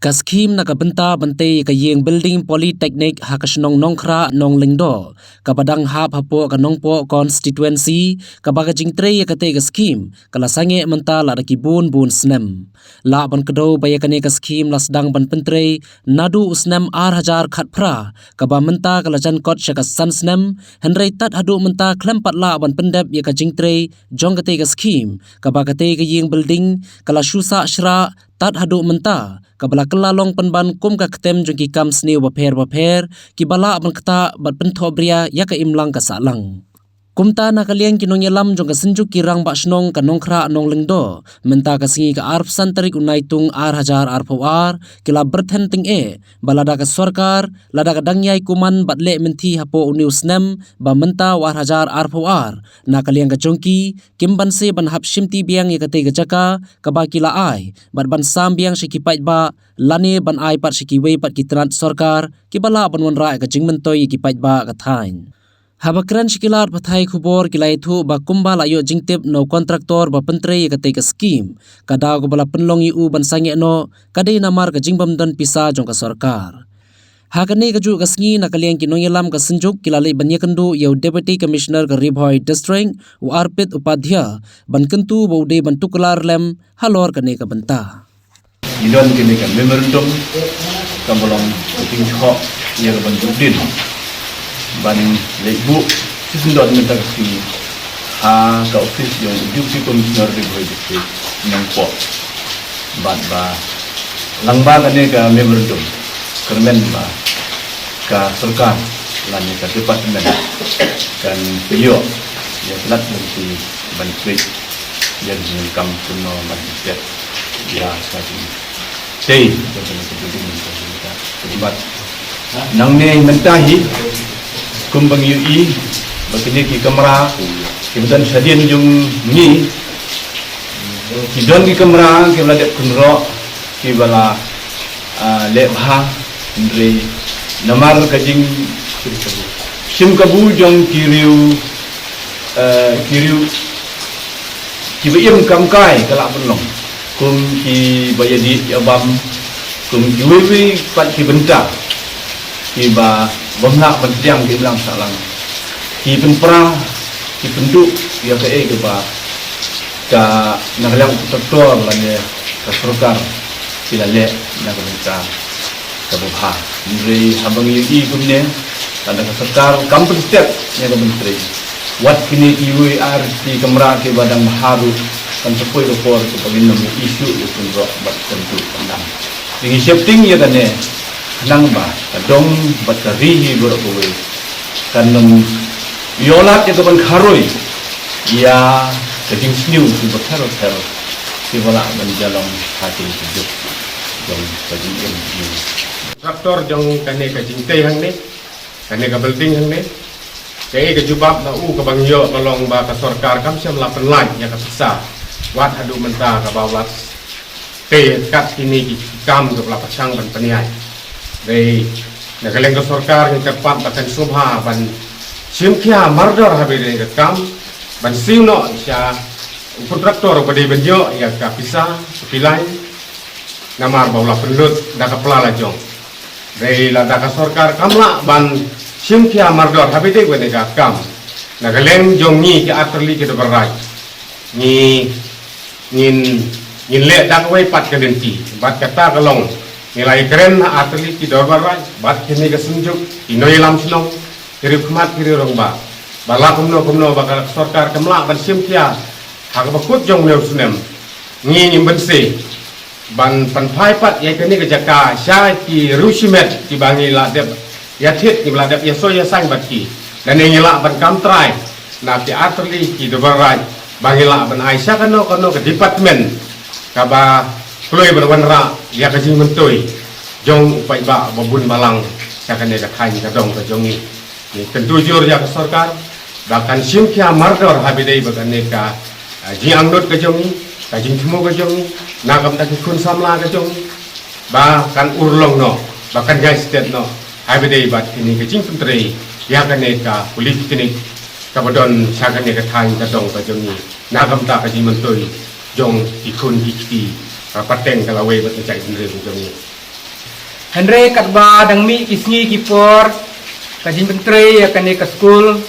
Kaskim nakabenta bante kayeng building polytechnic hakasnong nongkra nong lingdo kapadang hap hapo kanongpo constituency kabaga jingtre yakate kaskim kalasange menta la rakibun bun snem la ban kedo bayakane kaskim lasdang ban pentre nadu usnem ar hajar khat phra kaba menta kalajan kot shakasan snem henrei tat hadu menta klempat la ban pendep yaka jingtre jongkate kaskim kabaga te kayeng building kala shusa shra tat hadu menta kabala kelalong penban kum ka ketem jongki kam sniu baper kibala ban kata bat pentobria ya ka imlang ka salang kumta na kaliang kinong yalam jong ka senjuk kirang ba snong ka nongkra nong lengdo menta ka singi ka arp santarik unaitung ar hajar arpawar kila berthen ting balada ka sarkar lada ka dangyai kuman batle menti hapo uniusnem ba menta war hajar arpawar na kaliang ka jongki kimban se ban hap shimti biang ya kate jaka ka ba kila ai bat ban sam biang shikipait ba lani ban ai pat shikiwei pat kitran sarkar kibala ban wanra ka jingmentoi kipait ba ka thain Habakran shikilar pathai khubor kilai thu ba kumba layo jingtip no kontraktor ba pentre yakate ka scheme kada ko bala penlong yu ban sange no kadai namar ka jingbam dan pisa jong ka sarkar hakane ka ju ka sngi na kaliang kinong yalam ka senjuk kilale banyakandu yau deputy commissioner ka Ribhoi district wa arpit upadhya ban kentu baude ban tuklar lem halor kane ka banta idon kini kan memorandum kambolong ting chok ya ban judin ban lebu sisundot minta kasi ha ka office yung deputy commissioner Ribhoi district nang po bat ba langba kani ka memorandum kermen ba ka sarkar lan ka department kan bio ya telat nanti ban tweet yang kam kuno ban set ya sekali sei terlibat nang ne mentahi kumbang UI bakini ki kamera kemudian sadian jung ni kidon ki kamera ke bala kunro ki bala lebha ndre namar kajing sim kabu jong kiriu ki bayam kamkai kala penlong kum ki bayadi abam kum ki wewe pat ki benta ki ba bomna pentiang di bilang salang ki penpra ki penduk ya ke ba ka nagalang sektor lane ka sarkar kilale na ka ka bha ni habang yi kumne tanda ka sarkar kampung step ya ka menteri wat kini ki ar ki kamera ki badang haru kan sepoi report ke pagin namu isu itu ro bat tentu pandang dengan shifting ya kan nang ba kadong bat karihi borok kowe kanong yolat itu ban kharoi ya kajing sniu tu batharo si wala ban jalong hati hidup jong kajing ini traktor jong kane kajing tei hang ne kane ka building hang ne kay ka jubab na ka bangyo tolong ba ka sarkar kam siam la penlan ya ka pisa wat hadu menta ka bawat tei kat kini kam ka la pasang ban paniai dei nagaleng ka sarkar ng kapat bakan subha ban simkia mardor habire ka kam ban sino siya kontraktor padi benjo ya ka pisa pilai namar bawla penlut da ka plala jong dei la da ka sarkar kamla ban simkia mardor habire ko ka kam nagaleng jong ni ki aterli ki berai ni ngin le dak wei pat ka denti bat kata kalong nilai keren atli ki dorbarai bat kini ka sunjuk inoi lam snong kiri khmat kiri rongba bala kumno bakal sarkar kamla ban simkia hak bakut jong leu sunem ngi bense ban panpai pat ya kini ka jaka sya ki rusimet ki bangi la dep ya thit ki bla dep ya so ya sang bat ki dan ngila ban kamtrai na ti atli ki dorbarai bangi la ban aisha kano ke department kaba kloi berwanra ya kajing mentoi jong upai ba babun balang sakane ka thain ka dong ka jongi ni tentu jur ya ka sarkar bahkan simkia mardor habidai bagane ka ji angnot ka jongi ka jing thmo ka jongi nagam ta kun samla ka jongi bahkan urlong no bahkan guys state no habidai bat kini ka jing pentre ya kane ka politik ka bodon sakane ka thain ka dong ka jongi nagam ta ka jing mentoi jong ikun ikti pateng kalau wei bat cai sendiri jong Henry katba dang mi kisngi kipor kajin menteri ya kane ke school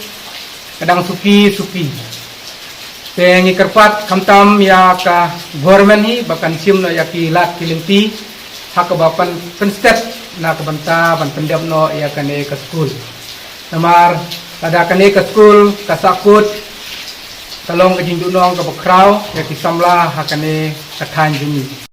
kadang suki pengi kerpat kamtam ya ka government hi bahkan sim no ya ki lat kilinti hak bapan penstep na kabanta ban pendam no ya kane ke school namar kada kane ke school kasakut talong kajin dunong ka bakraw ya ki samla hakane kathan jumi